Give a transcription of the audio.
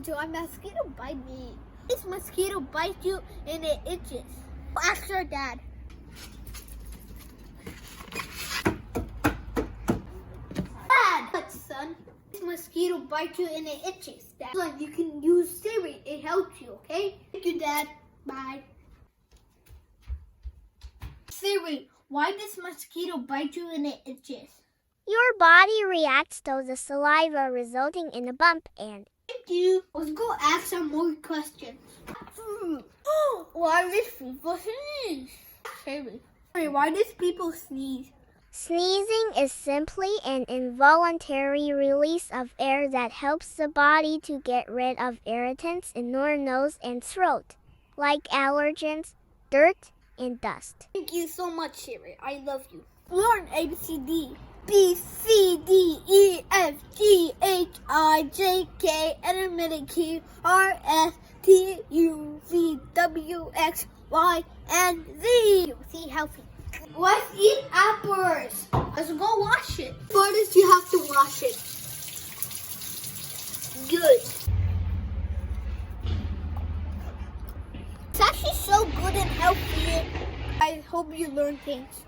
do a mosquito bite me? This mosquito bites you and it itches. Ask your dad. Dad! But son, this mosquito bites you and it itches. Dad. Son, you can use Siri. It helps you, okay? Thank you, Dad. Bye. Siri, why does mosquito bite you and it itches? Your body reacts to the saliva, resulting in a bump and... Thank you. Let's go ask some more questions. Why does people sneeze? Siri, why does people sneeze? Sneezing is simply an involuntary release of air that helps the body to get rid of irritants in your nose and throat, like allergens, dirt, and dust. Thank you so much, Siri. I love you. Learn ABCD. B, C, D, E, F, G, H, I, J, K, L, M, N, Q, R, S, T, U, V, W, X, Y, and Z. See healthy. Let's eat apples. Let's go wash it. First, you have to wash it. Good. It's actually so good and healthy. I hope you learn things.